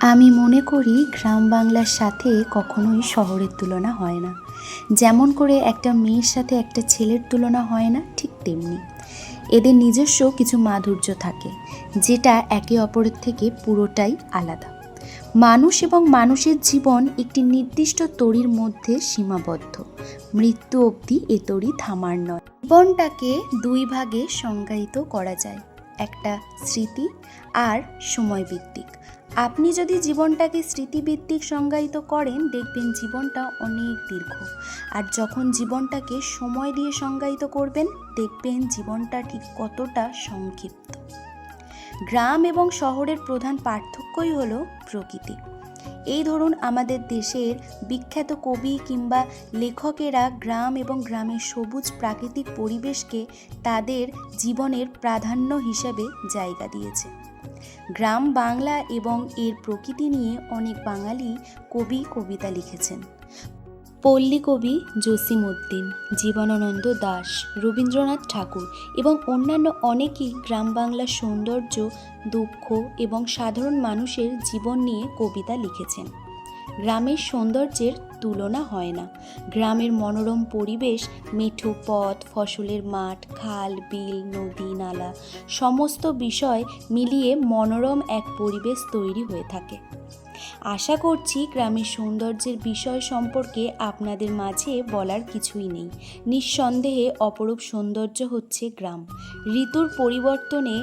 আমি মনে করি গ্রাম বাংলার সাথে কখনোই শহরের তুলনা হয় না। যেমন করে একটা মেয়ের সাথে একটা ছেলের তুলনা হয় না, ঠিক তেমনি এদের নিজস্ব কিছু মাধুর্য থাকে, যেটা একে অপরের থেকে পুরোটাই আলাদা। মানুষ এবং মানুষের জীবন একটি নির্দিষ্ট তড়ির মধ্যে সীমাবদ্ধ। মৃত্যু অবধি এ তড়ি থামার নয়। জীবনটাকে দুই ভাগে সংজ্ঞায়িত করা যায়, একটা স্মৃতি আর সময়ভিত্তিক। আপনি যদি জীবনটাকে স্মৃতিভিত্তিক সংজ্ঞায়িত করেন, দেখবেন জীবনটা অনেক দীর্ঘ। আর যখন জীবনটাকে সময় দিয়ে সংজ্ঞায়িত করবেন, দেখবেন জীবনটা ঠিক কতটা সংক্ষিপ্ত। গ্রাম এবং শহরের প্রধান পার্থক্যই হলো প্রকৃতি। এই ধরুন, আমাদের দেশের বিখ্যাত কবি কিংবা লেখকেরা গ্রাম এবং গ্রামের সবুজ প্রাকৃতিক পরিবেশকে তাদের জীবনের প্রাধান্য হিসেবে জায়গা দিয়েছে। গ্রাম বাংলা এবং এর প্রকৃতি নিয়ে অনেক বাঙালি কবি কবিতা লিখেছেন। পল্লী কবি জসিমউদ্দিন, জীবনানন্দ দাশ, রবীন্দ্রনাথ ঠাকুর এবং অন্যান্য অনেকেই গ্রাম বাংলার সৌন্দর্য, দুঃখ এবং সাধারণ মানুষের জীবন নিয়ে কবিতা লিখেছেন। গ্রামের সৌন্দর্যের তুলনা হয় না। গ্রামের মনোরম পরিবেশ, মেঠো পথ, ফসলের মাঠ, খাল, বিল, নদী, নালা সমস্ত বিষয় মিলিয়ে মনোরম এক পরিবেশ তৈরি হয়ে থাকে। আশা করছি গ্রামের সৌন্দর্যের বিষয় সম্পর্কে আপনাদের মাঝে বলার কিছুই নেই। নিঃসন্দেহে অপরূপ সৌন্দর্য হচ্ছে গ্রাম। ঋতুর পরিবর্তনে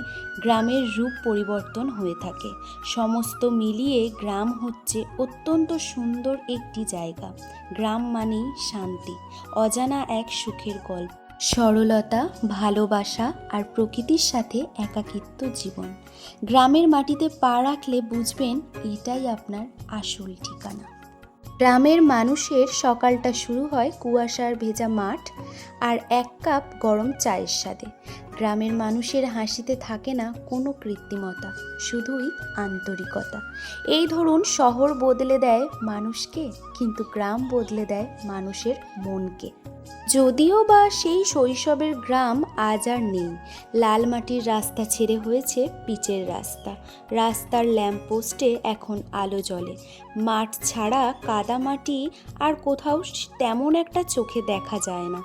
গ্রামের রূপ পরিবর্তন হয়ে থাকে। সমস্ত মিলিয়ে গ্রাম হচ্ছে অত্যন্ত সুন্দর একটি জায়গা। গ্রাম মানেই শান্তি, অজানা এক সুখের গল্প, সরলতা, ভালোবাসা আর প্রকৃতির সাথে একাকিত্ব জীবন। গ্রামের মাটিতে পা রাখলে বুঝবেন এটাই আপনার আসল ঠিকানা। গ্রামের মানুষের সকালটা শুরু হয় কুয়াশার ভেজা মাঠ আর এক কাপ গরম চায়ের স্বাদে। গ্রামের মানুষের হাসিতে থাকে না কোনো কৃত্রিমতা, শুধুই আন্তরিকতা। এই ধরুন, শহর বদলে দেয় মানুষকে, কিন্তু গ্রাম বদলে দেয় মানুষের মনকে। যদিও বা সেই শৈশবের গ্রাম আজ আর নেই। লাল মাটির রাস্তা ছেড়ে হয়েছে পিচের রাস্তা। রাস্তার ল্যাম্পপোস্টে এখন আলো জ্বলে। মাঠ ছাড়া কাদামাটি আর কোথাও তেমন একটা চোখে দেখা যায় না।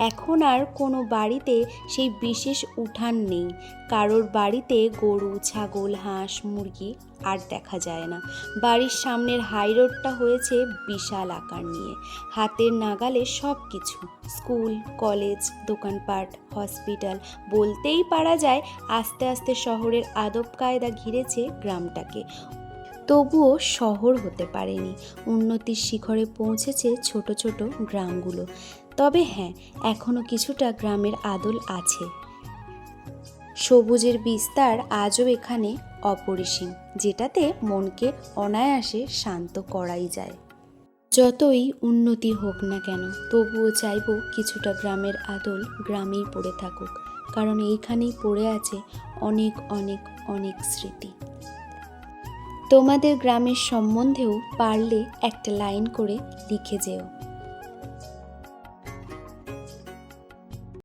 এখন আর কোনো বাড়িতে সেই বিশেষ উঠান নেই। কারোর বাড়িতে গরু, ছাগল, হাঁস, মুরগি আর দেখা যায় না। বাড়ির সামনের হাইরোডটা হয়েছে বিশাল আকার নিয়ে। হাতের নাগালে সব কিছু, স্কুল, কলেজ, দোকানপাট, হসপিটাল, বলতেই পারা যায় আস্তে আস্তে শহরের আদব কায়দা ঘিরেছে গ্রামটাকে। তবুও শহর হতে পারেনি। উন্নতির শিখরে পৌঁছেছে ছোট ছোট গ্রামগুলো। তবে হ্যাঁ, এখনো কিছুটা গ্রামের আদল আছে। সবুজের বিস্তার আজও এখানে অপরিসীম, যেটাতে মনকে অনায়াসে শান্ত করাই যায়। যতই উন্নতি হোক না কেন, তবুও চাইব কিছুটা গ্রামের আদল গ্রামেই পড়ে থাকুক, কারণ এইখানেই পড়ে আছে অনেক অনেক অনেক স্মৃতি। তোমাদের গ্রামের সম্বন্ধেও পারলে একটা লাইন করে লিখে যেও।